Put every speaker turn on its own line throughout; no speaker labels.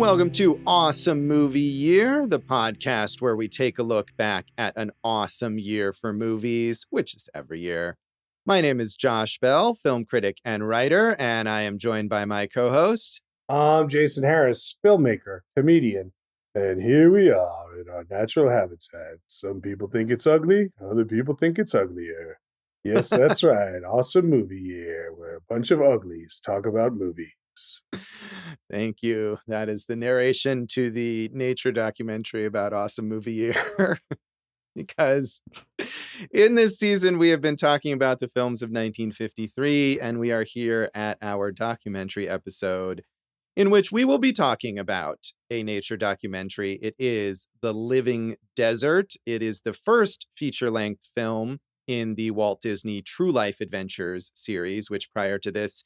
Welcome to Awesome Movie Year, the podcast where we take a look back at an awesome year for movies, which is every year. My name is Josh Bell, film critic and writer, and I am joined by my co-host.
I'm Jason Harris, filmmaker, comedian, and here we are in our natural habitat. Some people think it's ugly, other people think it's uglier. Yes, that's right. Awesome Movie Year, where a bunch of uglies talk about movies.
Thank you. That is the narration to the nature documentary about Awesome Movie Year. Because in this season, we have been talking about the films of 1953, and we are here at our documentary episode in which we will be talking about a nature documentary. It is The Living Desert. It is the first feature-length film in the Walt Disney True Life Adventures series, which prior to this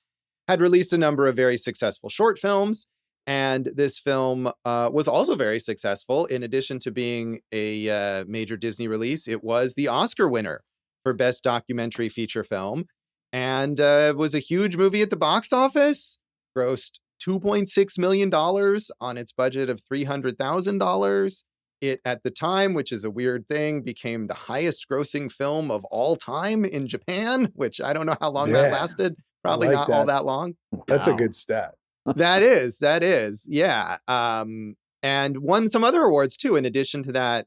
had released a number of very successful short films. And this film was also very successful. In addition to being a major Disney release, it was the Oscar winner for Best Documentary Feature Film, and was a huge movie at the box office. Grossed $2.6 million on its budget of $300,000. It, at the time, which is a weird thing, became the highest grossing film of all time in Japan, which I don't know how long that lasted. Probably not all that long.
That's a good stat.
That is. Yeah. And won some other awards too. In addition to that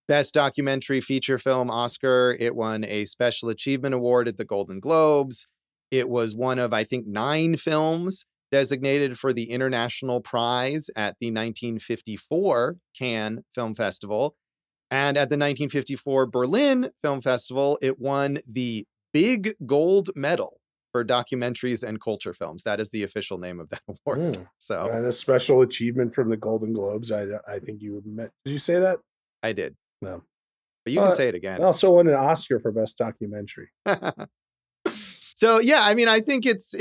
Best Documentary Feature Film Oscar, it won a Special Achievement Award at the Golden Globes. It was one of, I think, 9 films designated for the International Prize at the 1954 Cannes Film Festival. And at the 1954 Berlin Film Festival, it won the Big Gold Medal for documentaries and culture films. That is the official name of that award. So,
and a special achievement from the Golden Globes. I think you met. Did you say that?
I did.
No,
but you can say it again.
Also won an Oscar for Best Documentary.
So yeah, I mean, I think it's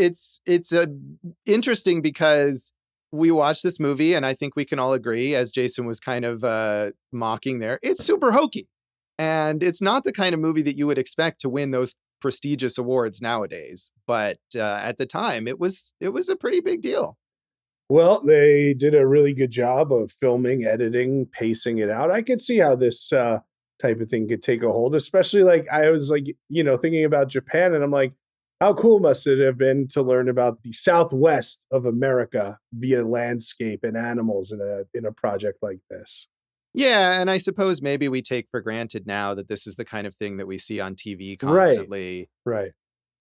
interesting because we watched this movie, and I think we can all agree, as Jason was kind of mocking there, it's super hokey, and it's not the kind of movie that you would expect to win those prestigious awards nowadays. But at the time, it was a pretty big deal.
Well, they did a really good job of filming, editing, pacing it out. I could see how this type of thing could take a hold, especially like I was like, thinking about Japan, and I'm like, how cool must it have been to learn about the Southwest of America via landscape and animals in a project like this?
Yeah, and I suppose maybe we take for granted now that this is the kind of thing that we see on TV constantly.
Right.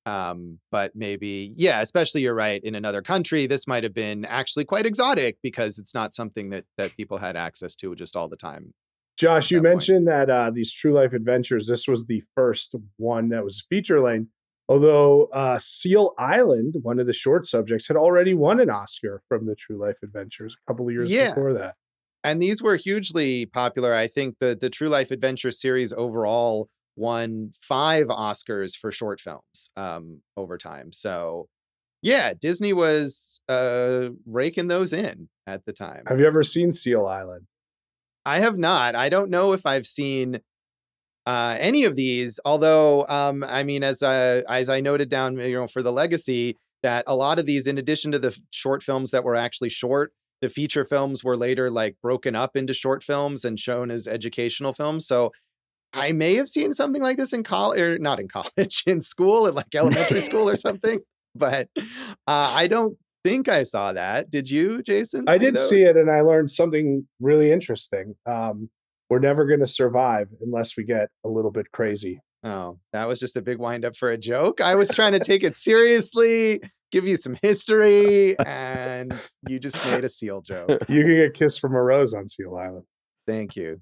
But maybe, yeah, especially you're right, in another country, this might have been actually quite exotic because it's not something that people had access to just all the time.
Josh, you mentioned that these True Life Adventures, this was the first one that was feature length. Although Seal Island, one of the short subjects, had already won an Oscar from the True Life Adventures a couple of years before that.
And these were hugely popular. I think the True Life Adventure series overall won 5 Oscars for short films over time. So yeah, Disney was raking those in at the time.
Have you ever seen Seal Island?
I have not. I don't know if I've seen any of these, although I mean, as I noted down, for the legacy, that a lot of these, in addition to the short films that were actually short, the feature films were later like broken up into short films and shown as educational films. So I may have seen something like this in college, or not in college, in school, at like elementary school or something. But I don't think I saw that. Did you, Jason?
I did see it, and I learned something really interesting. We're never going to survive unless we get a little bit crazy.
Oh, that was just a big wind up for a joke. I was trying to take it seriously, give you some history, and you just made a seal joke.
You can get kissed from a rose on Seal Island.
Thank you.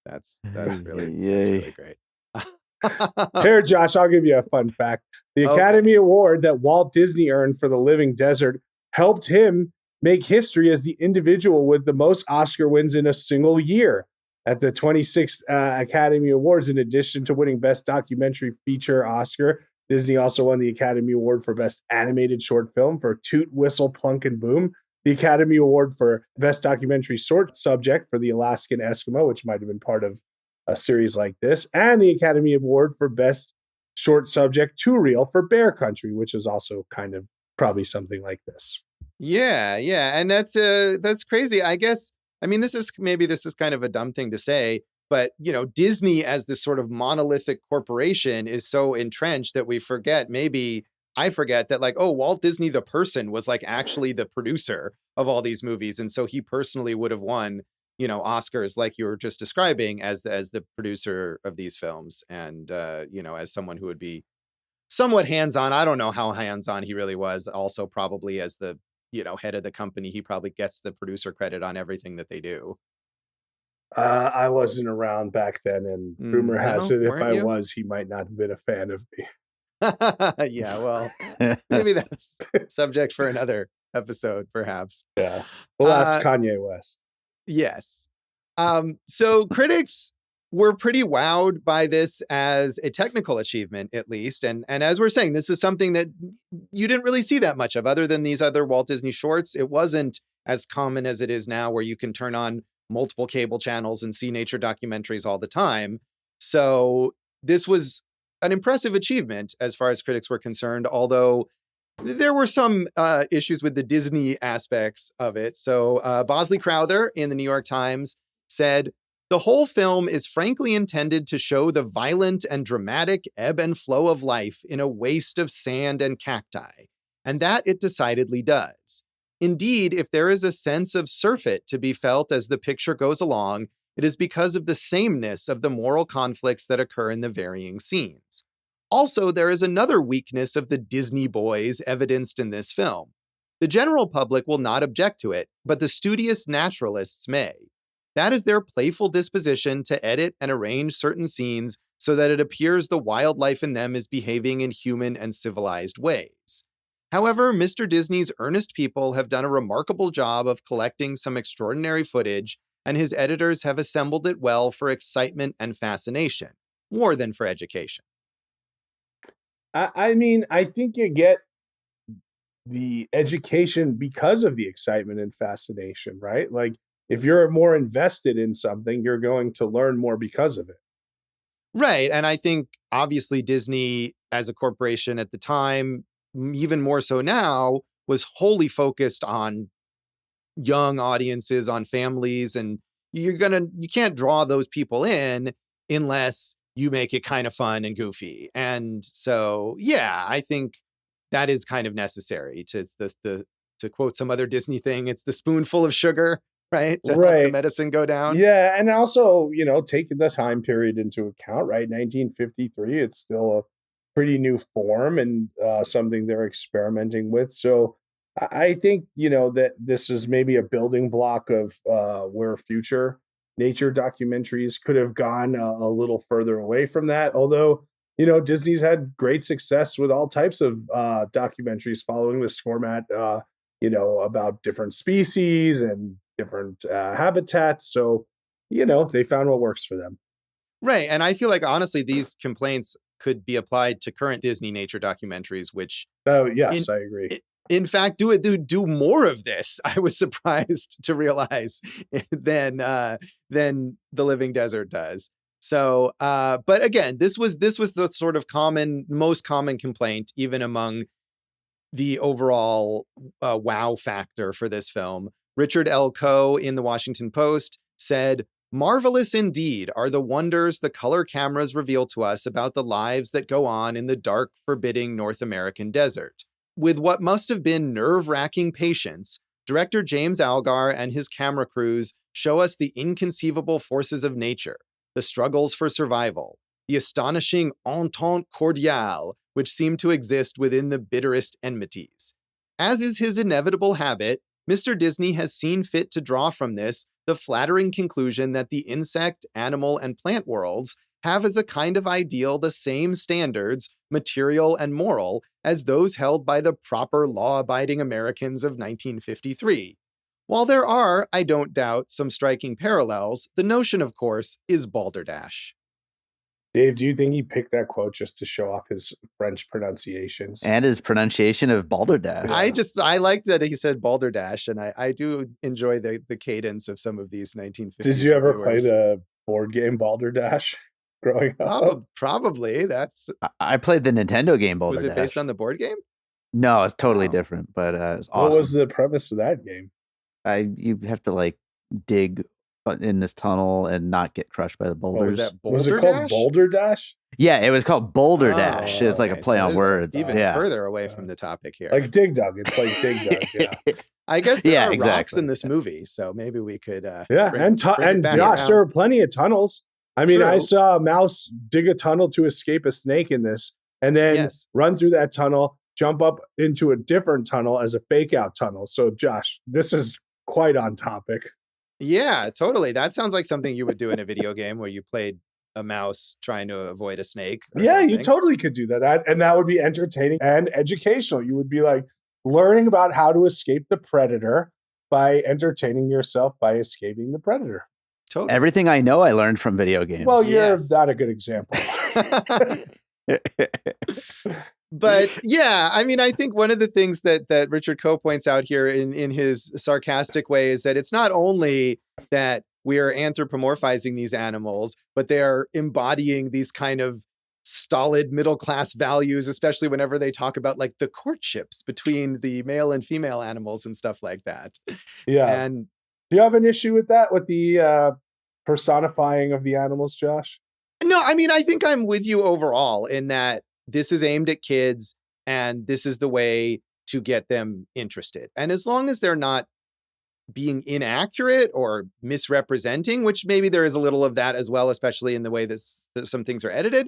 That's really great.
Here, Josh, I'll give you a fun fact. The Academy Award that Walt Disney earned for The Living Desert helped him make history as the individual with the most Oscar wins in a single year. At the 26th Academy Awards, in addition to winning Best Documentary Feature Oscar, Disney also won the Academy Award for Best Animated Short Film for Toot, Whistle, Plunk, and Boom, the Academy Award for Best Documentary Short Subject for The Alaskan Eskimo, which might have been part of a series like this, and the Academy Award for Best Short Subject 2 Reel for Bear Country, which is also kind of probably something like this.
Yeah, and that's crazy. I guess I mean this is kind of a dumb thing to say, but Disney as this sort of monolithic corporation is so entrenched that we forget, maybe I forget that, like, oh, Walt Disney the person was like actually the producer of all these movies, and so he personally would have won, Oscars like you were just describing as the producer of these films, and as someone who would be somewhat hands-on. I don't know how hands-on he really was. Also, probably as the, head of the company, he probably gets the producer credit on everything that they do.
I wasn't around back then, and rumor has
No,
it if
weren't
I
you?
was, he might not have been a fan of me.
Yeah, well, maybe that's subject for another episode, perhaps.
Yeah. We'll ask
Uh,
Kanye West.
yes. So critics were pretty wowed by this as a technical achievement, at least. And as we're saying, this is something that you didn't really see that much of other than these other Walt Disney shorts. It wasn't as common as it is now, where you can turn on multiple cable channels and see nature documentaries all the time. So this was an impressive achievement as far as critics were concerned, although there were some issues with the Disney aspects of it. So Bosley Crowther in the New York Times said, the whole film is frankly intended to show the violent and dramatic ebb and flow of life in a waste of sand and cacti. And that it decidedly does. Indeed, if there is a sense of surfeit to be felt as the picture goes along, it is because of the sameness of the moral conflicts that occur in the varying scenes. Also, there is another weakness of the Disney boys evidenced in this film. The general public will not object to it, but the studious naturalists may. That is their playful disposition to edit and arrange certain scenes so that it appears the wildlife in them is behaving in human and civilized ways. However, Mr. Disney's earnest people have done a remarkable job of collecting some extraordinary footage, and his editors have assembled it well for excitement and fascination, more than for education.
I mean, I think you get the education because of the excitement and fascination, right? Like, if you're more invested in something, you're going to learn more because of it.
Right. And I think obviously Disney as a corporation at the time, even more so now, was wholly focused on young audiences, on families. And you can't draw those people in unless you make it kind of fun and goofy. And so, yeah, I think that is kind of necessary to, it's to quote some other Disney thing, it's the spoonful of sugar, right? To help the
Right.
medicine go down.
Yeah, and also, taking the time period into account, right? 1953, it's still a pretty new form and something they're experimenting with. So I think, that this is maybe a building block of where future nature documentaries could have gone a little further away from that. Although, Disney's had great success with all types of documentaries following this format, about different species and different habitats. So, they found what works for them.
Right. And I feel like honestly, these complaints could be applied to current Disney nature documentaries, which
Oh,
in
yes, I agree.
in fact do more of this. I was surprised to realize than The Living Desert does. So but again, this was the sort of most common complaint, even among the overall wow factor for this film. Richard L. Coe in the Washington Post said, marvelous indeed are the wonders the color cameras reveal to us about the lives that go on in the dark, forbidding North American desert. With what must have been nerve-wracking patience, director James Algar and his camera crews show us the inconceivable forces of nature, the struggles for survival, the astonishing entente cordiale which seem to exist within the bitterest enmities. As is his inevitable habit, Mr. Disney has seen fit to draw from this the flattering conclusion that the insect, animal, and plant worlds have as a kind of ideal the same standards, material and moral, as those held by the proper law-abiding Americans of 1953. While there are, I don't doubt, some striking parallels, the notion, of course, is balderdash.
Dave, do you think he picked that quote just to show off his French pronunciations?
And his pronunciation of balderdash.
Yeah.
I liked that he said balderdash, and I do enjoy the cadence of some of these 1950s.
Did you ever play
reviewers.
the board game Balderdash growing up?
Probably. That's
I played the Nintendo game
was
Balderdash.
it based on the board game?
No, it's totally
Oh.
different, but it's
What
awesome.
was the premise of that game?
You have to like dig in this tunnel and not get crushed by the
What was
boulders.
that?
Was it
Boulder
called
Dash?
Boulder Dash?
Yeah, it was called Boulder Dash.
Oh,
It's like a
okay.
play
So
on
this is
words.
even
Yeah.
further away from the topic here.
Like Dig Dug. It's like Dig Dug. Yeah.
I guess there
Yeah,
are rocks
exactly.
in this movie, so maybe we could
Yeah,
bring
and
it back
Josh,
around.
there are plenty of tunnels. I mean, I
True.
saw a mouse dig a tunnel to escape a snake in this, and then
Yes.
run through that tunnel, jump up into a different tunnel as a fake out tunnel. So, Josh, this is quite on topic.
Yeah, totally. That sounds like something you would do in a video game where you played a mouse trying to avoid a snake.
Yeah, you
something.
totally could do that. And that would be entertaining and educational. You would be like learning about how to escape the predator by entertaining yourself by escaping the predator.
Totally.
Everything I know I learned from video games.
Well,
Yes.
you're not a good example.
But yeah, I mean, I think one of the things that Richard Coe points out here in his sarcastic way is that it's not only that we are anthropomorphizing these animals, but they are embodying these kind of stolid middle class values, especially whenever they talk about like the courtships between the male and female animals and stuff like that.
Yeah.
And
Do you have an issue with that, with the personifying of the animals, Josh?
no, I mean, I think I'm with you overall in that this is aimed at kids and this is the way to get them interested. And as long as they're not being inaccurate or misrepresenting, which maybe there is a little of that as well, especially in the way that some things are edited,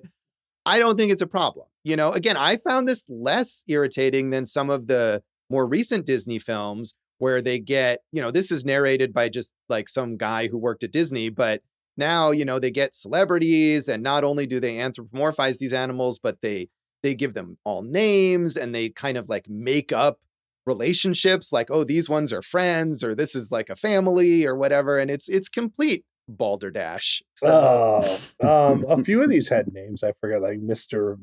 I don't think it's a problem. You know, again, I found this less irritating than some of the more recent Disney films where they get, you know, this is narrated by just like some guy who worked at Disney, but now, you know, they get celebrities and not only do they anthropomorphize these animals, but they give them all names and they kind of like make up relationships like, oh, these ones are friends or this is like a family or whatever. And it's complete balderdash. So
A few of these had names. I forget, like Mr.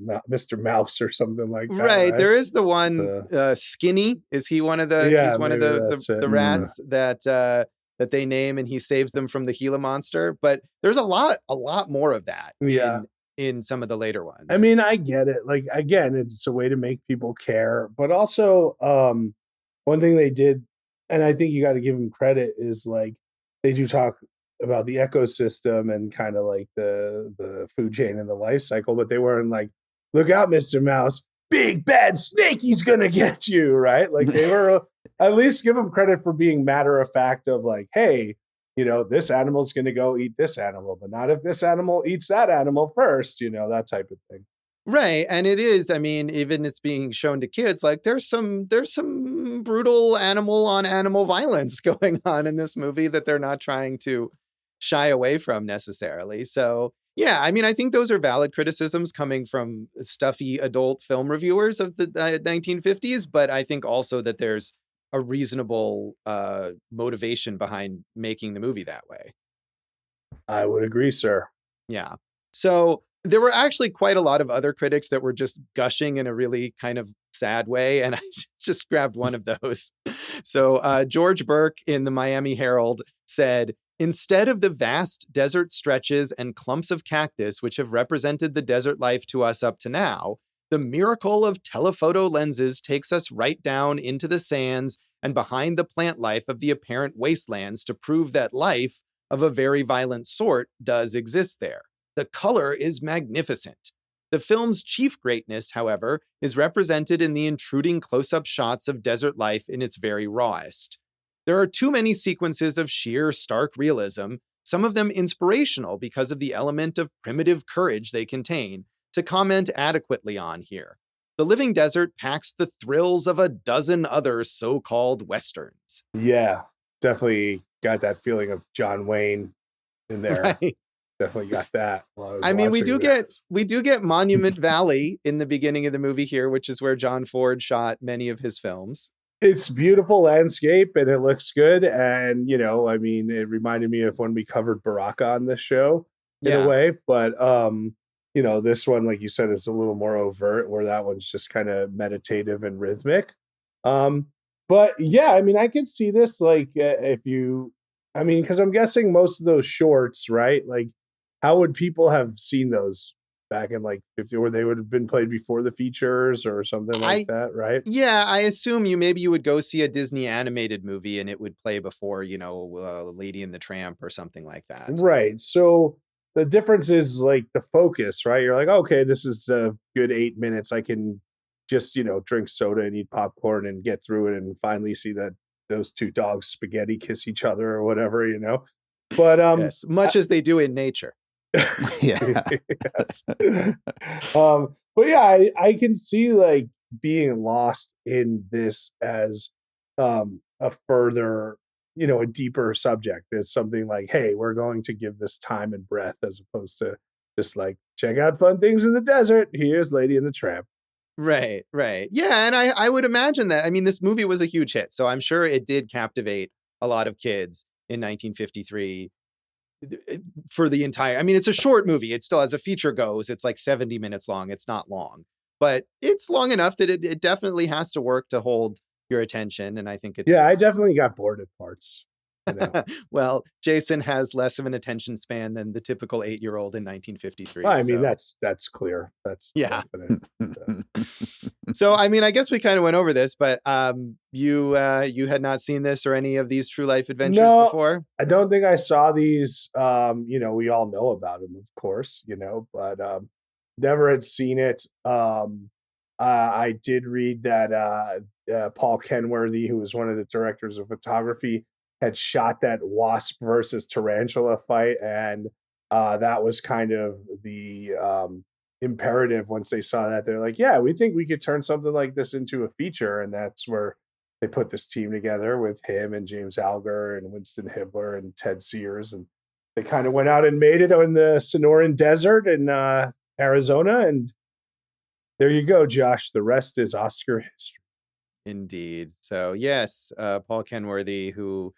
Mouse or something like that.
Right. There is the one Skinny. Is he one of the?
Yeah,
he's one of the rats that they name, and he saves them from the Gila monster. But there's a lot more of that.
Yeah.
In some of the later ones.
I mean, I get it. Like, again, it's a way to make people care. But also, one thing they did, and I think you got to give them credit, is like they do talk about the ecosystem and kind of like the food chain and the life cycle, but they weren't like, look out, Mr. Mouse, big bad snake, he's gonna get you, right? Like they were at least give them credit for being matter of fact of like, hey, you know, this animal's gonna go eat this animal, but not if this animal eats that animal first, you know, that type of thing.
Right. And it is, I mean, even it's being shown to kids, like there's some brutal animal on animal violence going on in this movie that they're not trying to shy away from necessarily. So yeah, I mean, I think those are valid criticisms coming from stuffy adult film reviewers of the 1950s, but I think also that there's a reasonable motivation behind making the movie that way.
I would agree, sir.
Yeah. So there were actually quite a lot of other critics that were just gushing in a really kind of sad way. And I just grabbed one of those. So George Burke in the Miami Herald said, instead of the vast desert stretches and clumps of cactus which have represented the desert life to us up to now, the miracle of telephoto lenses takes us right down into the sands and behind the plant life of the apparent wastelands to prove that life of a very violent sort does exist there. The color is magnificent. The film's chief greatness, however, is represented in the intruding close-up shots of desert life in its very rawest. There are too many sequences of sheer, stark realism, some of them inspirational because of the element of primitive courage they contain, to comment adequately on here. The Living Desert packs the thrills of a dozen other so-called westerns.
Yeah, definitely got that feeling of John Wayne in there.
Right.
Definitely got that.
I mean, we do get Monument Valley in the beginning of the movie here, which is where John Ford shot many of his films.
It's beautiful landscape and it looks good. And, you know, I mean, it reminded me of when we covered Baraka on this show in a way. But, you know, this one, like you said, is a little more overt, where that one's just kind of meditative and rhythmic. But yeah, I mean, I could see this like because I'm guessing most of those shorts, right? Like, how would people have seen those back in like 50, or they would have been played before the features or something like that, right?
Yeah, I assume you would go see a Disney animated movie and it would play before, Lady and the Tramp or something like that.
Right. So the difference is like the focus, right? You're like, okay, this is a good 8 minutes. I can just, drink soda and eat popcorn and get through it and finally see that those two dogs spaghetti kiss each other or whatever. But
Yes, much as they do in nature.
Yeah.
yes. But yeah, I can see like being lost in this as a further, a deeper subject, as something like, hey, we're going to give this time and breath, as opposed to just like, check out fun things in the desert. Here's Lady and the Tramp.
Right, right. Yeah, and I would imagine that. I mean, this movie was a huge hit, so I'm sure it did captivate a lot of kids in 1953 for the entire. I mean, it's a short movie. It still, as a feature goes, it's like 70 minutes long. It's not long, but it's long enough that it definitely has to work to hold your attention, and I think it
Yeah, I
does.
definitely got bored at parts.
Well, Jason has less of an attention span than the typical 8-year-old in 1953.
I mean,
So
that's clear. That's
yeah.
definite.
So I mean, I guess we kind of went over this, but you had not seen this or any of these true life adventures
No,
before?
I don't think I saw these. We all know about him, of course, but never had seen it. I did read that Paul Kenworthy, who was one of the directors of photography, had shot that wasp versus tarantula fight, and that was kind of the imperative. Once they saw that, they're like, yeah, we think we could turn something like this into a feature, and that's where they put this team together with him and James Algar and Winston Hibbler and Ted Sears, and they kind of went out and made it in the Sonoran Desert in Arizona, and there you go, Josh. The rest is Oscar history.
Indeed. So yes, Paul Kenworthy, who,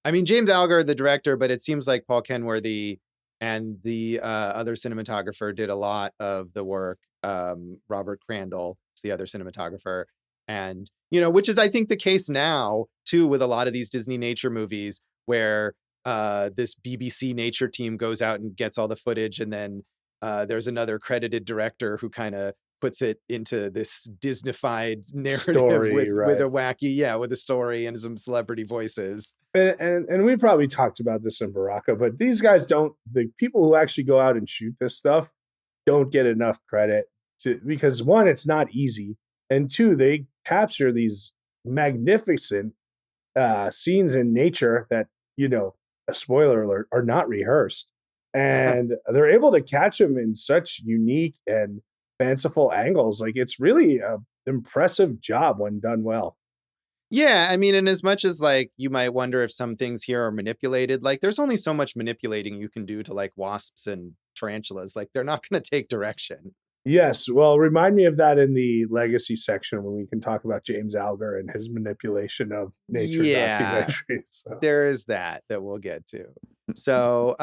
I mean, James Algar, the director, but it seems like Paul Kenworthy and the other cinematographer did a lot of the work. Robert Crandall is the other cinematographer. And, which is, I think, the case now, too, with a lot of these Disney nature movies where this BBC nature team goes out and gets all the footage. And then there's another credited director who kind of puts it into this Disneyfied narrative
Story,
with a
right.
wacky, with a story and some celebrity voices.
And we probably talked about this in Baraka, but these guys don't, the people who actually go out and shoot this stuff don't get enough credit because one, it's not easy. And two, they capture these magnificent scenes in nature that, a spoiler alert, are not rehearsed. And they're able to catch them in such unique and fanciful angles. Like, it's really a impressive job when done well.
Yeah, I mean, and as much as like you might wonder if some things here are manipulated, like there's only so much manipulating you can do to like wasps and tarantulas. Like they're not going to take direction.
Yes. Well, remind me of that in the legacy section when we can talk about James Algar and his manipulation of nature
Yeah,
documentaries. So.
there is that we'll get to. So,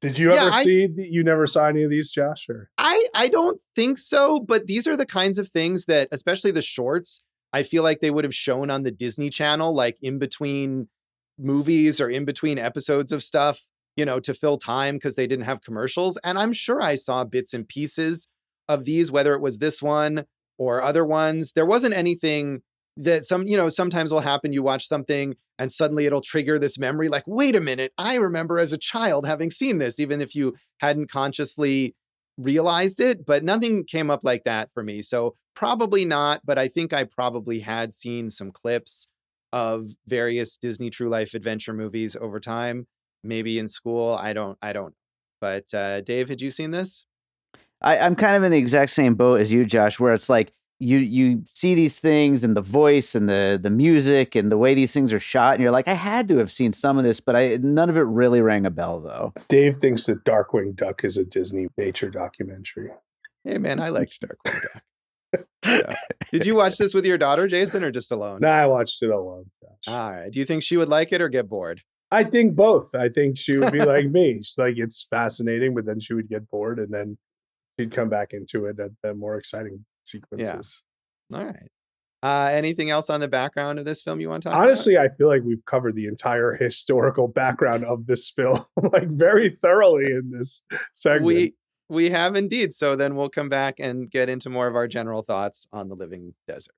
did you ever see? You never saw any of these, Josh? Or
I don't think so. But these are the kinds of things that, especially the shorts, I feel like they would have shown on the Disney Channel, like in between movies or in between episodes of stuff, to fill time because they didn't have commercials. And I'm sure I saw bits and pieces of these, whether it was this one or other ones. There wasn't anything that sometimes will happen. You watch something and suddenly it'll trigger this memory like, wait a minute, I remember as a child having seen this, even if you hadn't consciously realized it, but nothing came up like that for me. So probably not, but I think I probably had seen some clips of various Disney True Life adventure movies over time, maybe in school. I don't. But Dave, had you seen this?
I'm kind of in the exact same boat as you, Josh, where it's like you see these things and the voice and the music and the way these things are shot, and you're like, I had to have seen some of this, but none of it really rang a bell, though.
Dave thinks that Darkwing Duck is a Disney nature documentary.
Hey, man, I liked Darkwing Duck. So, did you watch this with your daughter, Jason, or just alone?
No, I watched it alone. Gosh.
All right. Do you think she would like it or get bored?
I think both. I think she would be like me. She's like, it's fascinating, but then she would get bored, and then she'd come back into it at the more exciting sequences.
Yeah. All right. Anything else on the background of this film you want to talk
Honestly,
about?
I feel like we've covered the entire historical background of this film, like very thoroughly in this segment.
We have indeed. So then we'll come back and get into more of our general thoughts on the living desert.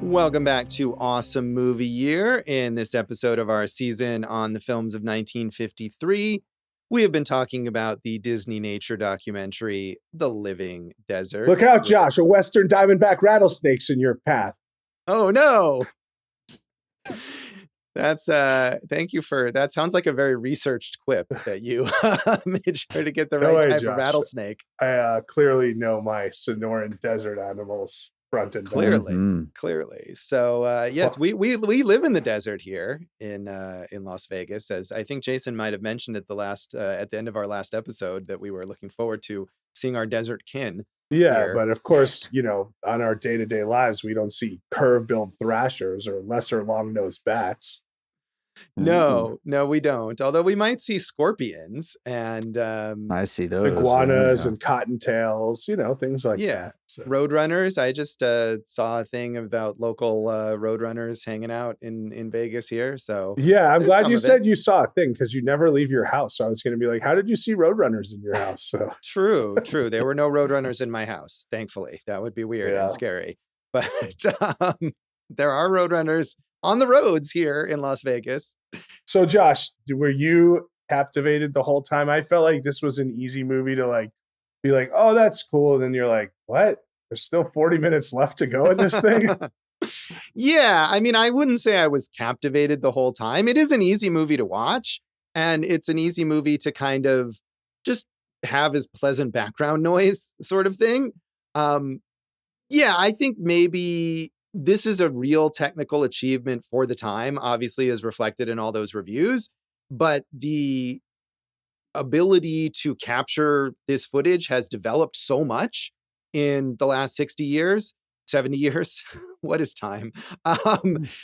Welcome back to Awesome Movie Year. In this episode of our season on the films of 1953, we have been talking about the Disney nature documentary, The Living Desert.
Look out, Josh, a Western diamondback rattlesnake's in your path.
Oh, no. That's thank you for that. Sounds like a very researched quip that you made sure to get the right type of rattlesnake.
I clearly know my Sonoran desert animals front and back.
Clearly. So yes, we live in the desert here in Las Vegas, as I think Jason might have mentioned at the end of our last episode that we were looking forward to seeing our desert kin.
Yeah,
here.
but of course, on our day-to-day lives, we don't see curve-billed thrashers or lesser long-nosed bats.
No, we don't. Although we might see scorpions and
I see those
iguanas and cottontails, things like that.
So. Roadrunners. I just saw a thing about local roadrunners hanging out in Vegas here. So
yeah, I'm glad you said you saw a thing because you never leave your house. So I was going to be like, how did you see roadrunners in your house? So
True. There were no roadrunners in my house, thankfully. That would be weird and scary. But there are roadrunners on the roads here in Las Vegas.
So Josh, were you captivated the whole time? I felt like this was an easy movie to be like, oh, that's cool. And then you're like, what? There's still 40 minutes left to go in this thing.
Yeah. I mean, I wouldn't say I was captivated the whole time. It is an easy movie to watch, and it's an easy movie to kind of just have as pleasant background noise sort of thing. Yeah, I think maybe this is a real technical achievement for the time, obviously, as reflected in all those reviews. But the ability to capture this footage has developed so much in the last 60 years, 70 years. What is time?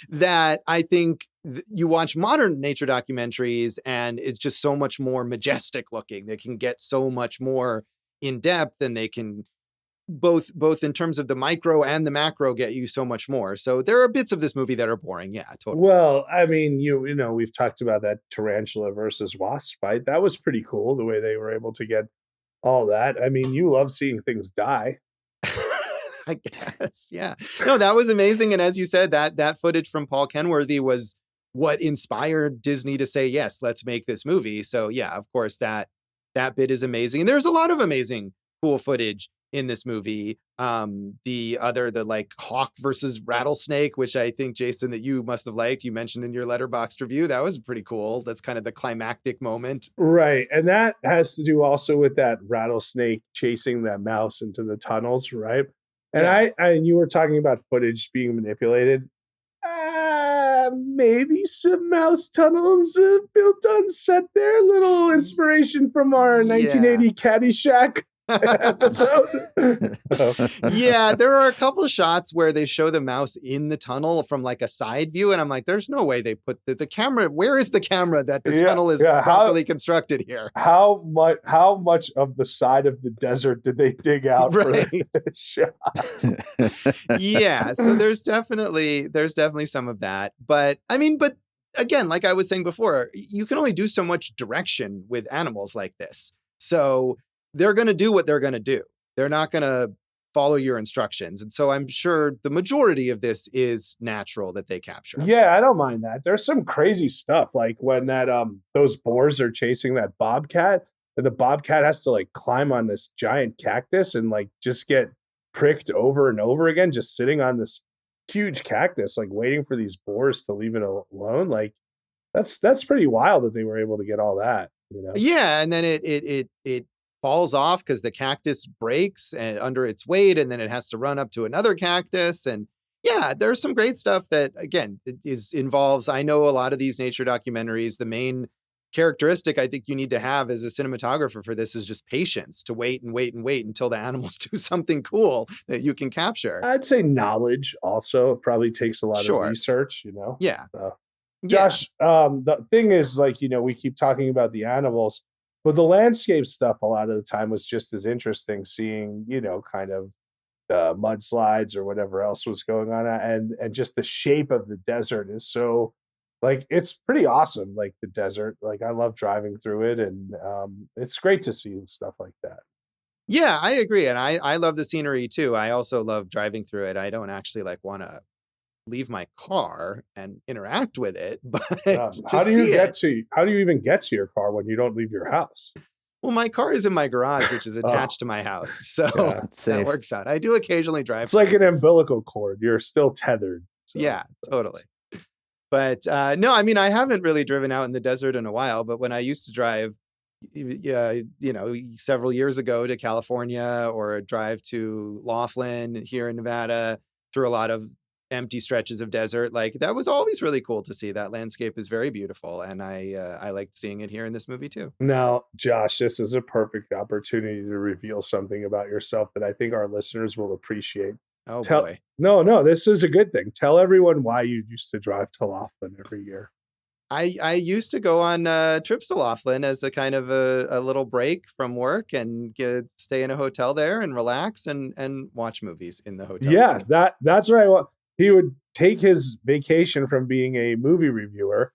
That I think you watch modern nature documentaries and it's just so much more majestic looking. They can get so much more in depth, and they can both in terms of the micro and the macro get you so much more. So there are bits of this movie that are boring. Yeah, totally.
Well, I mean, we've talked about that tarantula versus wasp fight. That was pretty cool, the way they were able to get all that. I mean, you love seeing things die.
I guess, yeah. No, that was amazing. And as you said, that footage from Paul Kenworthy was what inspired Disney to say, yes, let's make this movie. So yeah, of course, that bit is amazing. And there's a lot of amazing, cool footage in this movie. The like hawk versus rattlesnake, which I think, Jason, that you must have liked. You mentioned in your Letterboxd review. That was pretty cool. That's kind of the climactic moment.
Right. And that has to do also with that rattlesnake chasing that mouse into the tunnels, right? And
yeah.
and you were talking about footage being manipulated. Maybe some mouse tunnels built on set there. A little inspiration from our 1980 Caddyshack episode.
Yeah, there are a couple of shots where they show the mouse in the tunnel from like a side view, and I'm like, there's no way they put the camera. Where is the camera that the tunnel is properly constructed here?
How much of the side of the desert did they dig out for the shot?
Yeah, so there's definitely some of that, but I mean, again, like I was saying before, you can only do so much direction with animals like this. So they're going to do what they're going to do. They're not going to follow your instructions. And so I'm sure the majority of this is natural that they capture.
Yeah, I don't mind that. There's some crazy stuff, like when that those boars are chasing that bobcat, and the bobcat has to like climb on this giant cactus and like just get pricked over and over again, just sitting on this huge cactus, like waiting for these boars to leave it alone. Like that's pretty wild that they were able to get all that,
Yeah, and then it falls off because the cactus breaks and under its weight, and then it has to run up to another cactus. And yeah, there's some great stuff that, again, involves, I know a lot of these nature documentaries, the main characteristic I think you need to have as a cinematographer for this is just patience to wait and wait and wait until the animals do something cool that you can capture.
I'd say knowledge also probably takes a lot of research,
Yeah.
Josh, the thing is, like, we keep talking about the animals, but the landscape stuff a lot of the time was just as interesting, seeing, kind of the mudslides or whatever else was going on. And just the shape of the desert is so Like it's pretty awesome. Like the desert. Like I love driving through it, and it's great to see stuff like that.
Yeah, I agree, and I love the scenery too. I also love driving through it. I don't actually like want to leave my car and interact with it, but to see it.
How do you even get to your car when you don't leave your house?
Well, my car is in my garage, which is
Oh,
attached to my house, so
yeah.
That's
that
safe.
works out. I do occasionally drive
It's like an
places.
umbilical cord. You're still tethered. So
Yeah, totally. But no, I mean, I haven't really driven out in the desert in a while. But when I used to drive, several years ago to California or drive to Laughlin here in Nevada through a lot of empty stretches of desert, like that was always really cool to see. That landscape is very beautiful, and I liked seeing it here in this movie too.
now, Josh, this is a perfect opportunity to reveal something about yourself that I think our listeners will appreciate.
Oh
Tell
boy.
No, this is a good thing. Tell everyone why you used to drive to Laughlin every year.
I used to go on trips to Laughlin as a kind of a little break from work and stay in a hotel there and relax and watch movies in the hotel
Yeah,
room.
that's right. He would take his vacation from being a movie reviewer,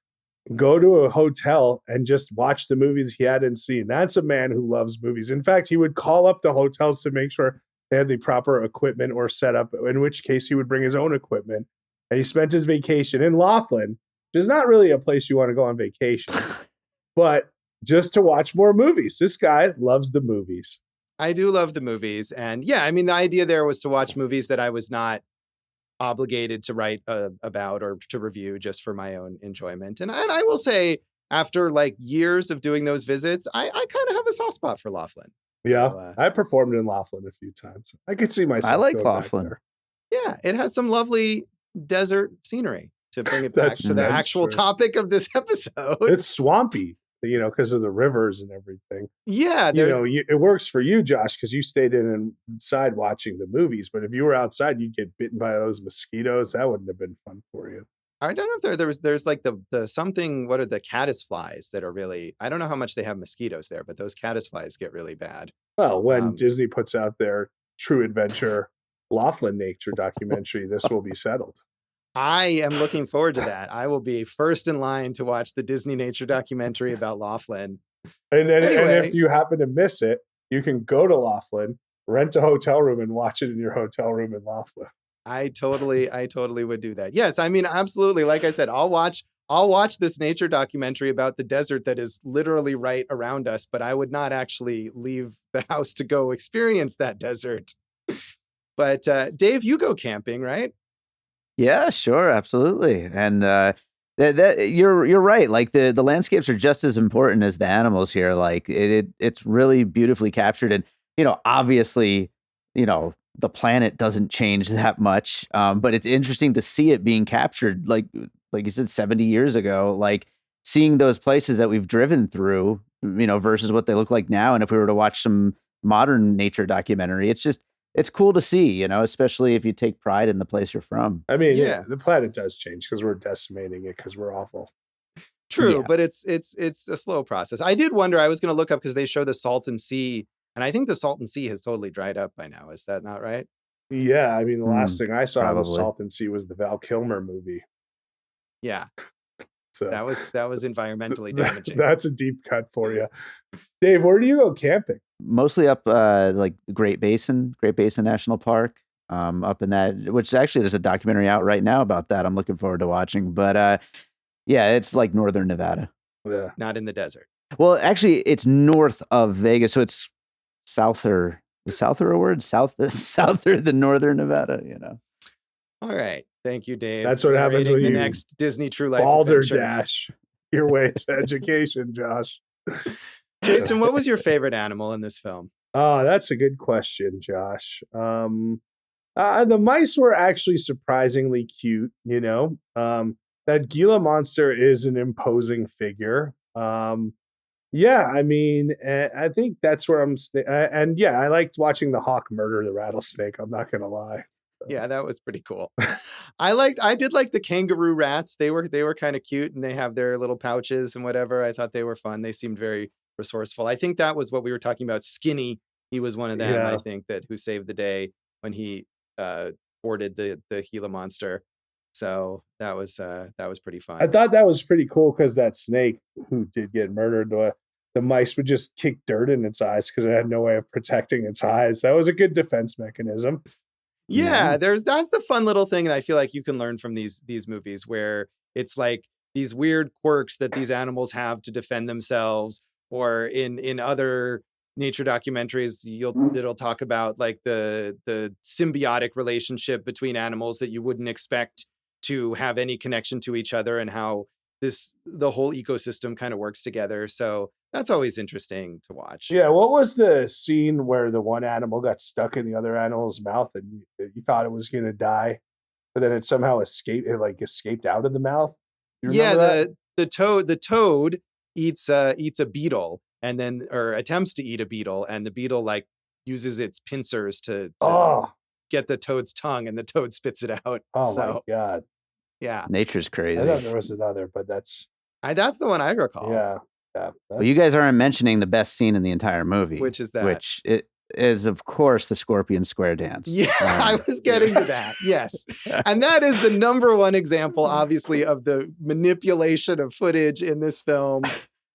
go to a hotel, and just watch the movies he hadn't seen. That's a man who loves movies. In fact, he would call up the hotels to make sure they had the proper equipment or setup, in which case he would bring his own equipment. And he spent his vacation in Laughlin, which is not really a place you want to go on vacation, but just to watch more movies. This guy loves the movies.
I do love the movies. And yeah, I mean, the idea there was to watch movies that I was not obligated to write about or to review just for my own enjoyment. And I will say, after like years of doing those visits, I kind of have a soft spot for Laughlin.
Yeah,
So,
I performed in Laughlin a few times. I could see
I
myself
like
going back
Laughlin.
there.
yeah, it has some lovely desert scenery to bring it back
That's
to the
that's
actual
true.
topic of this episode.
It's swampy, because of the rivers and everything.
Yeah, there's
It works for you, Josh, because you stayed inside watching the movies. But if you were outside, you'd get bitten by those mosquitoes. That wouldn't have been fun for you.
I don't know if there's like the something, what are the caddis flies that are really, I don't know how much they have mosquitoes there, but those caddis flies get really bad.
Well, when
Um,
Disney puts out their True Adventure Laughlin nature documentary, this will be settled.
I am looking forward to that. I will be first in line to watch the Disney nature documentary about Laughlin.
And if
Anyway,
you happen to miss it, you can go to Laughlin, rent a hotel room, and watch it in your hotel room in Laughlin.
I totally would do that. Yes, I mean, absolutely. Like I said, I'll watch this nature documentary about the desert that is literally right around us, but I would not actually leave the house to go experience that desert. But Dave, you go camping, right?
Yeah, sure, absolutely. And that you're right. Like the landscapes are just as important as the animals here. Like it's really beautifully captured. And obviously, the planet doesn't change that much. But it's interesting to see it being captured, like you said, 70 years ago. Like seeing those places that we've driven through, versus what they look like now. And if we were to watch some modern nature documentary, it's cool to see, especially if you take pride in the place you're from.
I mean,
Yeah.
the planet does change because we're decimating it because we're awful.
True,
Yeah.
but it's a slow process. I did wonder, I was going to look up because they show the Salton Sea, and I think the Salton Sea has totally dried up by now. Is that not right?
Yeah, I mean, the last thing I saw in the
Probably.
Salton Sea was the Val Kilmer movie.
Yeah,
So
that was environmentally damaging.
that's a deep cut for you. Dave, where do you go camping?
Mostly up like Great Basin National Park. Up in that, which actually there's a documentary out right now about that. I'm looking forward to watching. But yeah, it's like northern Nevada.
Yeah.
Not in the desert.
Well, actually, it's north of Vegas, so it's souther. The souther a word? Souther than northern Nevada.
All right, thank you, Dave.
That's what happens
Narrating
when
the
you
next Disney True Life adventure.
balderdash your way to education, Josh.
Jason, what was your favorite animal in this film?
Oh, that's a good question, Josh. The mice were actually surprisingly cute, that Gila monster is an imposing figure. Yeah, I mean, I think that's where and yeah, I liked watching the hawk murder the rattlesnake. I'm not gonna lie.
Yeah, that was pretty cool. I did like the kangaroo rats. They were kind of cute, and they have their little pouches and whatever. I thought they were fun. They seemed very resourceful. I think that was what we were talking about. Skinny, he was one of them. I
Yeah.
think that who saved the day when he boarded the Gila monster. So that was pretty
I
fun.
thought that was pretty cool because that snake who did get murdered, the mice would just kick dirt in its eyes because it had no way of protecting its eyes. That was a good defense mechanism.
Yeah, that's the fun little thing that I feel like you can learn from these movies, where it's like these weird quirks that these animals have to defend themselves, or in other nature documentaries it'll talk about like the symbiotic relationship between animals that you wouldn't expect to have any connection to each other, and how the whole ecosystem kind of works together. So that's always interesting to watch.
Yeah, what was the scene where the one animal got stuck in the other animal's mouth and you thought it was going to die, but then it somehow escaped? It like escaped out of the mouth. You
Yeah,
remember that?
the toad eats a beetle, and then, or attempts to eat a beetle, and the beetle like uses its pincers to
Oh,
get the toad's tongue, and the toad spits it out.
oh my
So
God.
yeah,
Nature's
I
crazy.
thought there was another, but that's
that's the one I recall.
yeah.
But you guys aren't mentioning the best scene in the entire movie,
Which is that?
Which it is, of course, the scorpion square dance.
Yeah, I was getting to that. Yes. And that is the number one example, obviously, of the manipulation of footage in this film.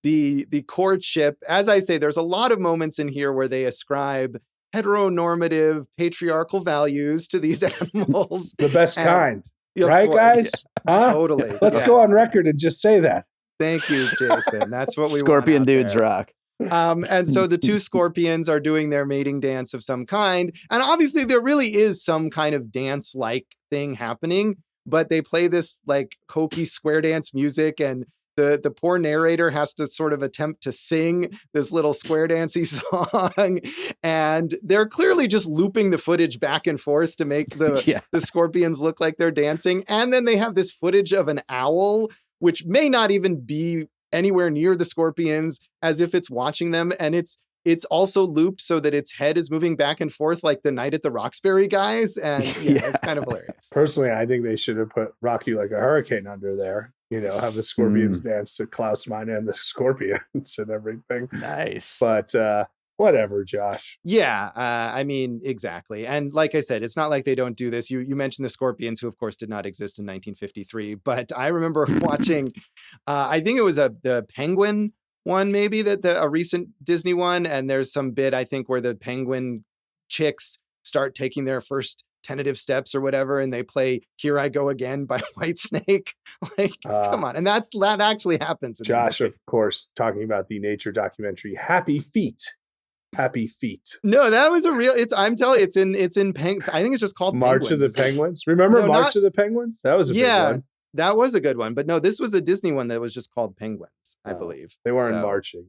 The courtship. As I say, there's a lot of moments in here where they ascribe heteronormative patriarchal values to these animals.
the best kind.
Of
Right,
course.
guys? Huh?
Totally.
Let's go on record and just say that.
Thank you, Jason. That's what we
Scorpion
want out
dudes
there.
rock.
And so the two scorpions are doing their mating dance of some kind. And obviously there really is some kind of dance-like thing happening, but they play this like hokey square dance music, and the poor narrator has to sort of attempt to sing this little square dancey song. And they're clearly just looping the footage back and forth to make the scorpions look like they're dancing. And then they have this footage of an owl, which may not even be anywhere near the scorpions, as if it's watching them. And it's also looped so that its head is moving back and forth like the Night at the Roxbury guys. And it's kind of hilarious.
Personally, I think they should have put Rock You Like a Hurricane under there. You know, have the scorpions dance to Klaus Meine and the scorpions and everything.
Nice.
But whatever, Josh.
Yeah, I mean, exactly. And like I said, it's not like they don't do this. You mentioned the scorpions, who of course did not exist in 1953, but I remember watching, I think it was the penguin one, maybe a recent Disney one. And there's some bit, I think, where the penguin chicks start taking their first tentative steps or whatever, and they play "Here I Go Again" by Whitesnake. Like, come on. And that actually happens.
Josh, of course, talking about the nature documentary Happy Feet. Happy Feet.
No, that was a real. I'm telling you, it's in I think it's just called
March of the Penguins. Remember March of the Penguins? That was a big one.
That was a good one. But no, this was a Disney one that was just called Penguins, I believe.
They weren't marching.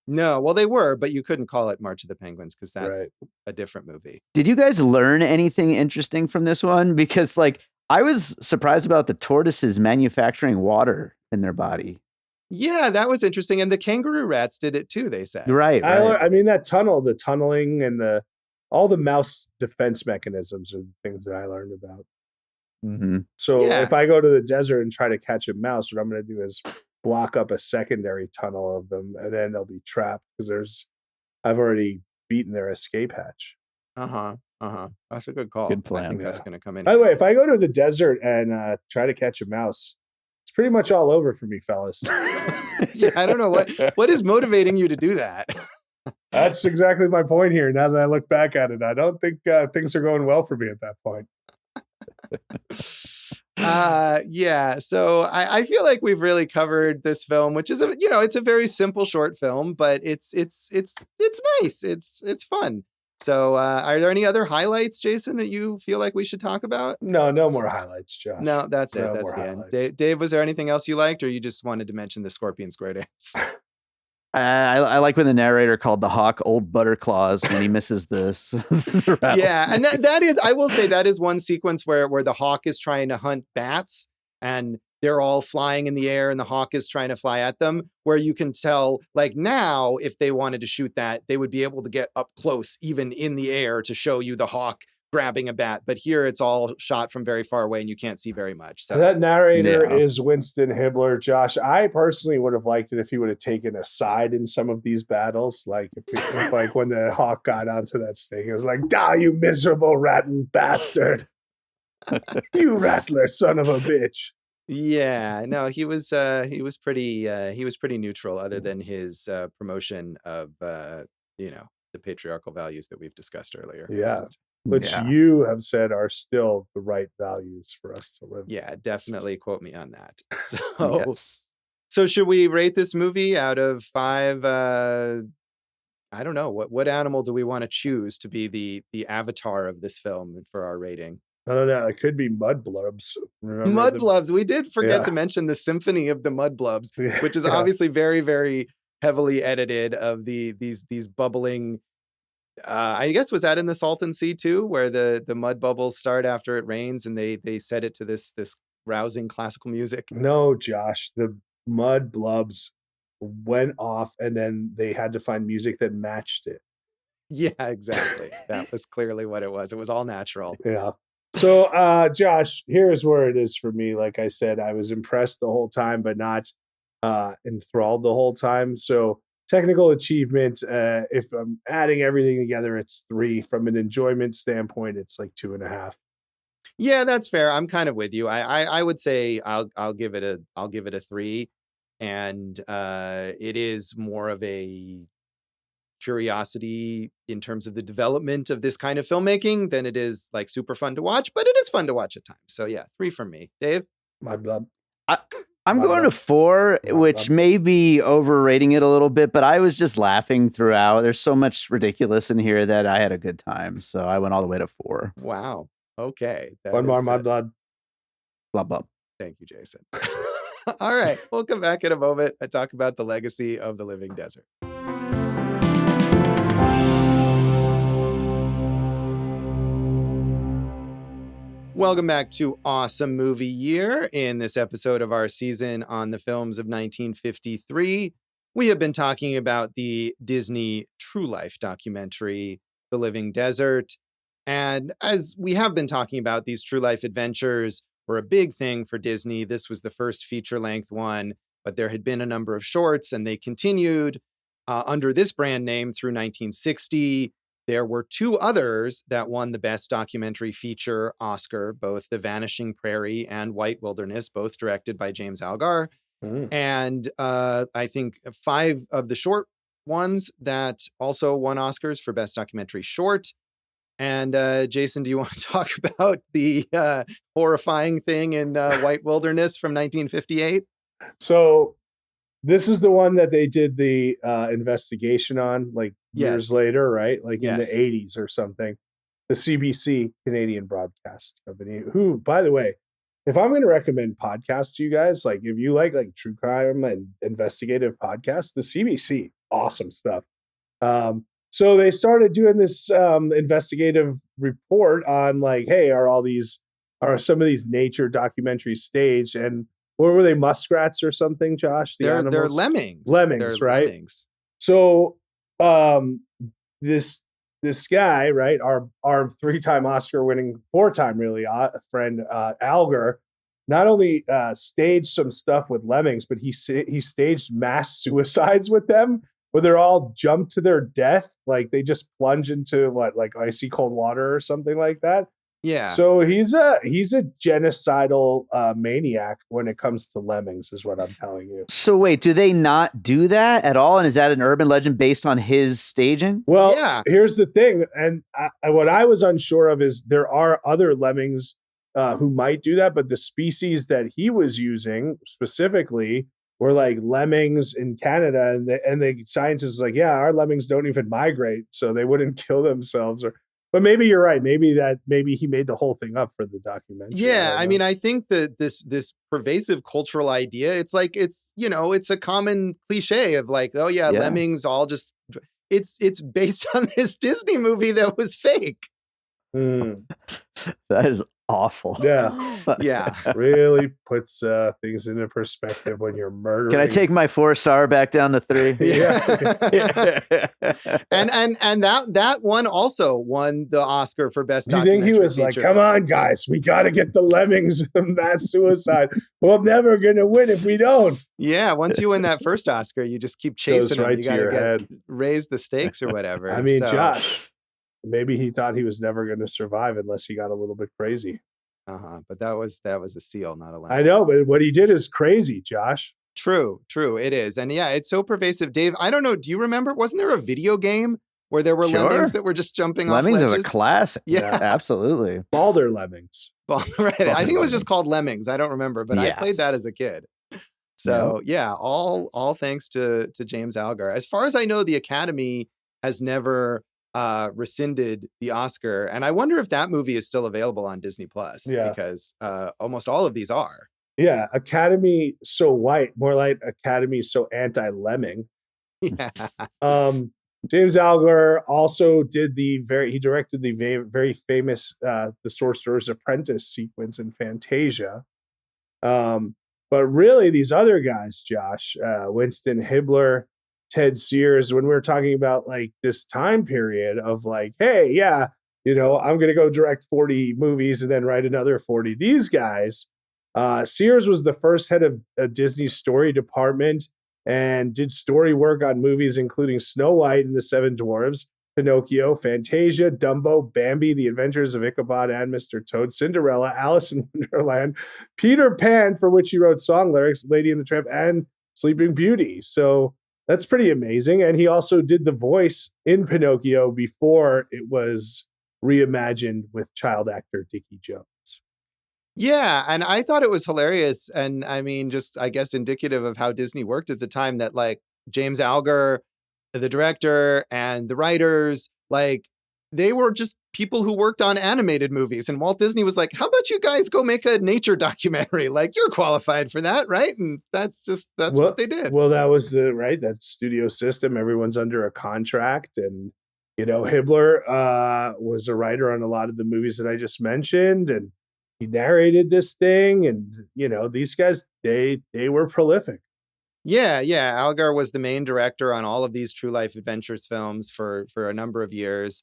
No, well, they were, but you couldn't call it March of the Penguins because that's a different movie.
Did you guys learn anything interesting from this one? Because like I was surprised about the tortoises manufacturing water in their body.
Yeah, that was interesting. And the kangaroo rats did it too, they said.
Right.
I mean, the tunneling and all the mouse defense mechanisms are the things that I learned about.
Mm-hmm.
So if I go to the desert and try to catch a mouse, what I'm going to do is block up a secondary tunnel of them, and then they'll be trapped because I've already beaten their escape hatch.
That's a good call.
Good plan.
I think that's going to come in.
By the way, if I go to the desert and try to catch a mouse, it's pretty much all over for me, fellas.
Yeah, I don't know what is motivating you to do that.
That's exactly my point here. Now that I look back at it, I don't think things are going well for me at that point.
So I feel like we've really covered this film, which is it's a very simple short film, but it's nice. It's fun. So are there any other highlights, Jason, that you feel like we should talk about?
No more highlights, Josh.
No, that's it.
No
That's the
highlights.
end. Dave, was there anything else you liked, or you just wanted to mention the scorpion square dance?
I like when the narrator called the hawk Old Butterclaws when he misses this.
Yeah, and that is, I will say, that is one sequence where the hawk is trying to hunt bats, and they're all flying in the air, and the hawk is trying to fly at them, where you can tell, like, now, if they wanted to shoot that, they would be able to get up close, even in the air, to show you the hawk grabbing a bat. But here it's all shot from very far away and you can't see very much. So
that narrator is Winston Hibbler. Josh, I personally would have liked it if he would have taken a side in some of these battles. Like if like when the hawk got onto that snake, it was like, "Die, you miserable rotten bastard." You rattler, son of a bitch.
Yeah, no, he was pretty neutral, other than his promotion of the patriarchal values that we've discussed earlier.
Yeah.
But
Which
Yeah.
you have said are still the right values for us to live.
yeah, definitely quote me on that. So,
Yes.
so should we rate this movie out of 5? I don't know, what animal do we want to choose to be the avatar of this film for our rating?
I don't know. It could be mudblubs. Remember the
Mudblubs. We did forget
yeah.
to mention the Symphony of the Mudblubs, which is
Yeah.
obviously very, very heavily edited, of these bubbling. I guess, was that in the Salton Sea too, where the mud bubbles start after it rains, and they set it to this rousing classical music.
No, Josh. The mudblubs went off and then they had to find music that matched it.
Yeah, exactly. That was clearly what it was. It was all natural.
Yeah. So, Josh, here's where it is for me. Like I said, I was impressed the whole time, but not enthralled the whole time. So, technical achievement, if I'm adding everything together, it's 3. From an enjoyment standpoint, it's like 2.5.
Yeah, that's fair. I'm kind of with you. I would say I'll give it a 3, and it is more of a curiosity in terms of the development of this kind of filmmaking than it is like super fun to watch, but it is fun to watch at times. So yeah, 3 from me. Dave?
Mudblub.
I, I'm going to
Mudblub.
4, which
Mudblub.
may be overrating it a little bit, but I was just laughing throughout. There's so much ridiculous in here that I had a good time. So I went all the way to 4.
Wow. Okay.
One more Mudblood.
Blah, blah.
Thank you, Jason. All right. We'll come back in a moment and talk about the legacy of the living desert. Welcome back to Awesome Movie Year. In this episode of our season on the films of 1953, we have been talking about the Disney True Life documentary, The Living Desert. And as we have been talking about, these true life adventures were a big thing for Disney. This was the first feature-length one, but there had been a number of shorts, and they continued under this brand name through 1960. There were 2 others that won the Best Documentary Feature Oscar, both The Vanishing Prairie and White Wilderness, both directed by James Algar. And I think 5 of the short ones that also won Oscars for Best Documentary Short. And Jason, do you want to talk about the horrifying thing in White Wilderness from 1958?
So this is the one that they did the investigation on, like years
Yes.
later, right? Like in the
Yes.
80s or something. The CBC, Canadian Broadcast Company, who, by the way, if I'm going to recommend podcasts to you guys, like if you like true crime and investigative podcasts, the CBC, awesome stuff. So they started doing this investigative report on like, hey, are some of these nature documentaries staged? And what were they, muskrats or something, Josh?
They're
animals?
lemmings.
Lemmings,
They're
right?
Lemmings.
So this guy, right, our 3-time Oscar-winning, 4-time really friend Algar, not only staged some stuff with lemmings, but he staged mass suicides with them, where they're all jumped to their death, like they just plunge into like icy cold water or something like that.
Yeah.
So he's a genocidal maniac when it comes to lemmings, is what I'm telling you.
So wait, do they not do that at all? And is that an urban legend based on his staging?
Well,
Yeah.
Here's the thing, and what I was unsure of is there are other lemmings who might do that, but the species that he was using specifically were like lemmings in Canada, and the scientists was like, yeah, our lemmings don't even migrate, so they wouldn't kill themselves. But maybe you're right. Maybe he made the whole thing up for the documentary.
Yeah, I mean, I think that this pervasive cultural idea, it's like it's a common cliche of like, oh yeah, lemmings all just. It's based on this Disney movie that was fake.
That is awful.
Yeah.
Yeah.
Really puts things into perspective when you're murdering.
Can I take my 4-star back down to 3?
Yeah. and that one also won the Oscar for Best
Do you think
Documentary
he was like,
Feature.
come on, guys, we got to get the lemmings mass suicide. We're never going to win if we don't.
Yeah, once you win that first Oscar, you just keep chasing them.
Right
You
to
got
your
to
head.
raise the stakes or whatever.
I mean, Josh, maybe he thought he was never going to survive unless he got a little bit crazy.
But that was a seal, not a lemon.
I know, but what he did is crazy, Josh.
True, it is. And yeah, it's so pervasive. Dave, I don't know, do you remember, wasn't there a video game where there were lemmings that were just jumping
Lemmings
off ledges?
Is a classic.
Yeah.
Absolutely.
Balder Lemmings.
Right. I think it was just called Lemmings. I don't remember, but I played that as a kid. So yeah, all thanks to James Algar. As far as I know, the Academy has never rescinded the Oscar. And I wonder if that movie is still available on Disney Plus, because almost all of these are.
Yeah, Academy so white, more like Academy so anti-lemming.
Yeah.
James Algar also did he directed the very famous The Sorcerer's Apprentice sequence in Fantasia. But really, these other guys, Josh, Winston Hibbler, Ted Sears, when we were talking about like this time period of like, hey, yeah, I'm going to go direct 40 movies and then write another 40. These guys, Sears was the first head of a Disney story department and did story work on movies including Snow White and the Seven Dwarfs, Pinocchio, Fantasia, Dumbo, Bambi, The Adventures of Ichabod and Mr. Toad, Cinderella, Alice in Wonderland, Peter Pan, for which he wrote song lyrics, Lady and the Tramp, and Sleeping Beauty. So that's pretty amazing. And he also did the voice in Pinocchio before it was reimagined with child actor Dickie Jones.
Yeah, and I thought it was hilarious. And I mean, just I guess indicative of how Disney worked at the time, that like James Algar, the director, and the writers, like they were just people who worked on animated movies. And Walt Disney was like, how about you guys go make a nature documentary? Like, you're qualified for that, right? And that's what they did.
Well, that was that studio system. Everyone's under a contract. And, Hibbler was a writer on a lot of the movies that I just mentioned. And he narrated this thing. And, these guys, they were prolific.
Yeah. Algar was the main director on all of these True Life Adventures films for a number of years.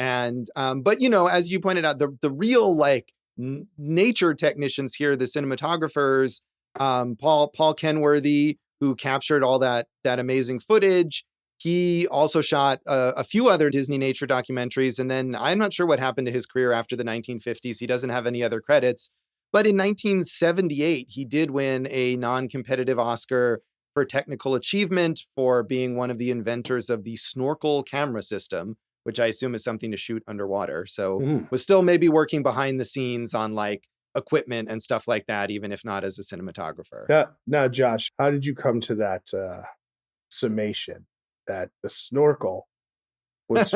And, but, as you pointed out, the real like nature technicians here, the cinematographers, Paul Kenworthy, who captured all that amazing footage. He also shot a few other Disney nature documentaries. And then I'm not sure what happened to his career after the 1950s. He doesn't have any other credits. But in 1978, he did win a non-competitive Oscar for technical achievement for being one of the inventors of the snorkel camera system, which I assume is something to shoot underwater. So was still maybe working behind the scenes on like equipment and stuff like that, even if not as a cinematographer.
Now, Josh, how did you come to that summation that the snorkel was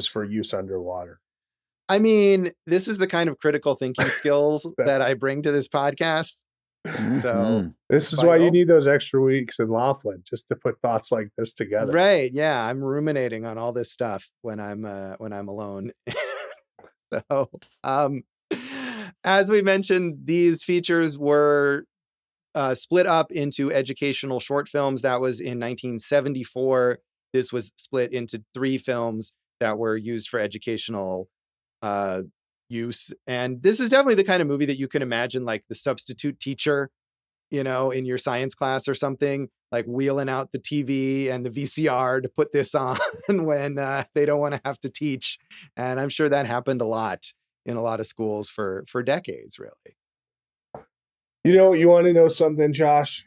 for use underwater?
I mean, this is the kind of critical thinking skills that I bring to this podcast. So
this is why you need those extra weeks in Laughlin, just to put thoughts like this together.
Right. Yeah. I'm ruminating on all this stuff when I'm alone. So, as we mentioned, these features were split up into educational short films. That was in 1974. This was split into 3 films that were used for educational use. And this is definitely the kind of movie that you can imagine like the substitute teacher, in your science class or something, like wheeling out the TV and the VCR to put this on when they don't want to have to teach. And I'm sure that happened a lot in a lot of schools for decades, really.
You want to know something, Josh?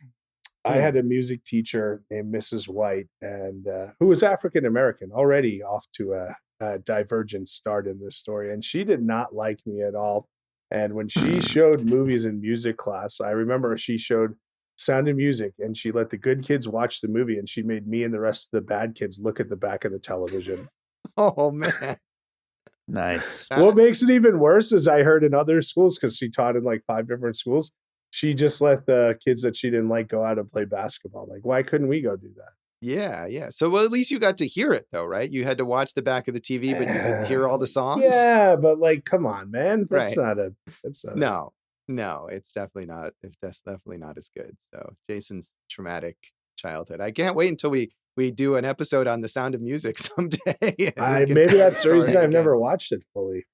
I had a music teacher named Mrs. White, and who was African American, already off to a divergent start in this story. And she did not like me at all. And when she showed movies in music class, I remember she showed Sound of Music, and she let the good kids watch the movie, and she made me and the rest of the bad kids look at the back of the television.
Oh, man.
Nice.
What makes it even worse is I heard in other schools, because she taught in like 5 different schools, she just let the kids that she didn't like go out and play basketball. Like, why couldn't we go do that?
Yeah. So, well, at least you got to hear it, though, right? You had to watch the back of the TV, but you could hear all the songs.
Yeah, but like, come on, man. That's
right.
not
No, it's definitely not. That's definitely not as good. So, Jason's traumatic childhood. I can't wait until we do an episode on The Sound of Music someday.
Maybe that's the reason I've never watched it fully.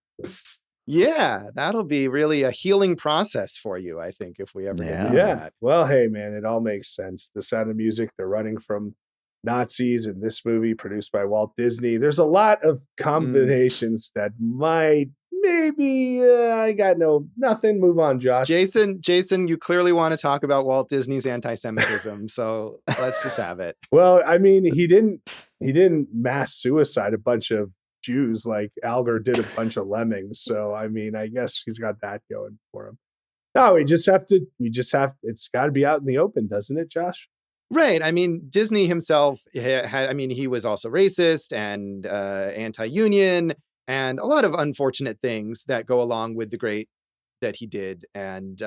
Yeah, that'll be really a healing process for you, I think, if we ever get to that.
Well, hey, man, it all makes sense. The Sound of Music, they're running from Nazis in this movie produced by Walt Disney. There's a lot of combinations that might maybe I got nothing. Move on, Josh.
Jason, you clearly want to talk about Walt Disney's anti-Semitism, so let's just have it.
Well, I mean, he didn't mass suicide a bunch of Jews like Algar did a bunch of lemmings. So I mean, I guess he's got that going for him. No, it's got to be out in the open, doesn't it, Josh?
Right. I mean, Disney himself he was also racist and anti-union and a lot of unfortunate things that go along with the great that he did. And,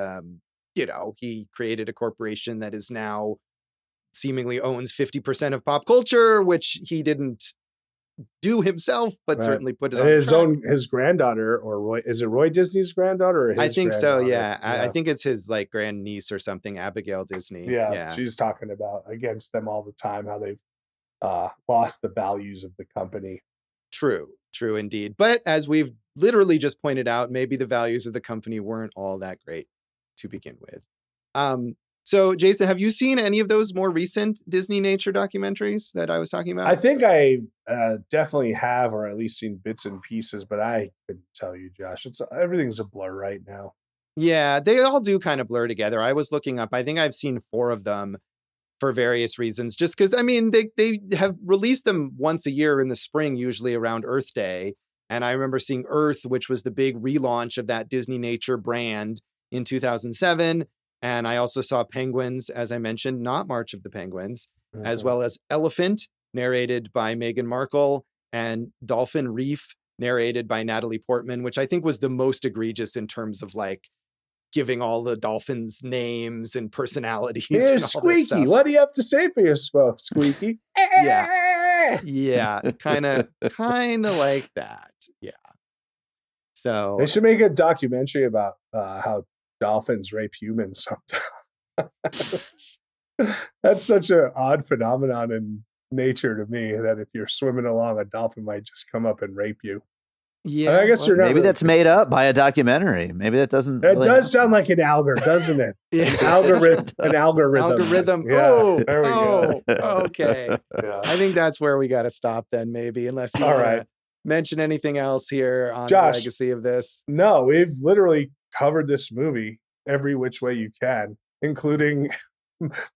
he created a corporation that is now seemingly owns 50% of pop culture, which he didn't do himself, but certainly put it on
his granddaughter, or Roy, is it Roy Disney's granddaughter? Or his
I think so. Yeah.
Yeah.
I think it's his like grandniece or something, Abigail Disney.
Yeah. She's talking about against them all the time, how they've lost the values of the company.
True indeed. But as we've literally just pointed out, maybe the values of the company weren't all that great to begin with. So, Jason, have you seen any of those more recent Disney nature documentaries that I was talking about?
I think I definitely have, or at least seen bits and pieces, but I couldn't tell you, Josh. Everything's a blur right now.
Yeah, they all do kind of blur together. I was looking up, I think I've seen 4 of them for various reasons, just because, I mean, they have released them once a year in the spring, usually around Earth Day. And I remember seeing Earth, which was the big relaunch of that Disney nature brand in 2007. And I also saw Penguins, as I mentioned, not March of the Penguins, as well as Elephant, narrated by Meghan Markle, and Dolphin Reef, narrated by Natalie Portman, which I think was the most egregious in terms of like giving all the dolphins names and personalities.
Here's
and all
Squeaky. What do you have to say for yourself, Squeaky?
Yeah, kind of like that. Yeah. So
they should make a documentary about how dolphins rape humans sometimes. That's such an odd phenomenon in nature to me, that if you're swimming along, a dolphin might just come up and rape you.
Yeah,
I guess you're not.
Maybe that's made up by a documentary. Maybe that doesn't.
It does sound like an algar, doesn't it?
Yeah.
An algorithm.
Yeah.
Oh, there we go.
Okay.
Yeah.
I think that's where we got to stop then, maybe, unless you want to mention anything else here on
Josh,
the legacy of this.
No, we've literally covered this movie every which way you can, including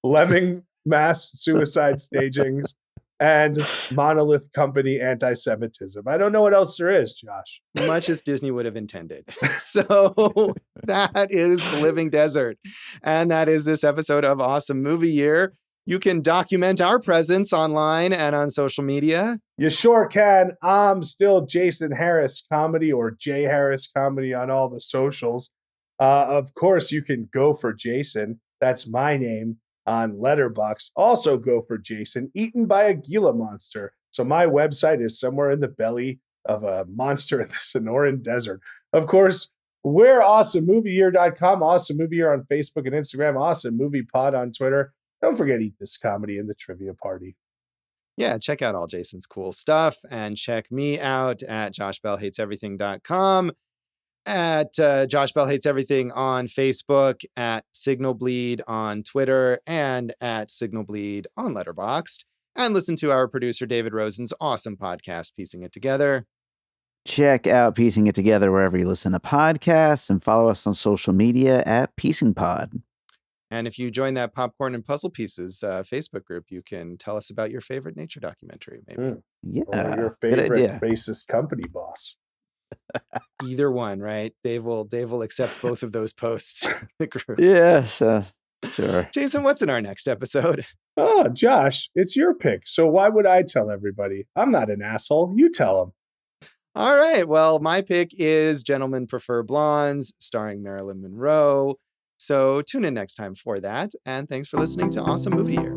lemming mass suicide stagings and monolith company anti-Semitism. I don't know what else there is, Josh.
Much as Disney would have intended. So that is The Living Desert. And that is this episode of Awesome Movie Year. You can document our presence online and on social media.
You sure can. I'm still Jason Harris Comedy, or J Harris Comedy, on all the socials. Of course, you can go for Jason. That's my name on Letterboxd. Also go for Jason, eaten by a Gila monster. So my website is somewhere in the belly of a monster in the Sonoran Desert. Of course, we're awesomemovieyear.com, Awesome Movie Year on Facebook and Instagram, Awesome Movie Pod on Twitter. Don't forget Eat This Comedy and the Trivia Party.
Yeah, check out all Jason's cool stuff, and check me out at joshbellhateseverything.com, at Josh Bell Hates Everything on Facebook, at Signal Bleed on Twitter, and at Signal Bleed on Letterboxd. And listen to our producer David Rosen's awesome podcast, Piecing It Together.
Check out Piecing It Together wherever you listen to podcasts, and follow us on social media at Piecing Pod.
And if you join that Popcorn and Puzzle Pieces Facebook group, you can tell us about your favorite nature documentary, maybe.
Yeah,
or your favorite racist company boss.
Either one, right? Dave will accept both of those posts in the group.
Yes, sure.
Jason, what's in our next episode?
Oh, Josh, it's your pick. So why would I tell everybody? I'm not an asshole. You tell them.
All right. Well, my pick is Gentlemen Prefer Blondes, starring Marilyn Monroe. So tune in next time for that. And thanks for listening to Awesome Movie Year.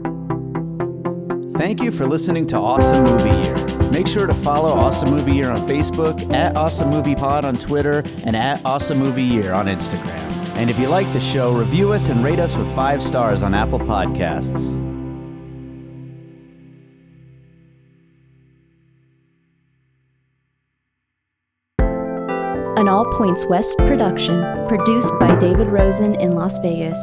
Thank you for listening to Awesome Movie Year. Make sure to follow Awesome Movie Year on Facebook, at Awesome Movie Pod on Twitter, and at Awesome Movie Year on Instagram. And if you like the show, review us and rate us with 5 stars on Apple Podcasts.
An All Points West production, produced by David Rosen in Las Vegas.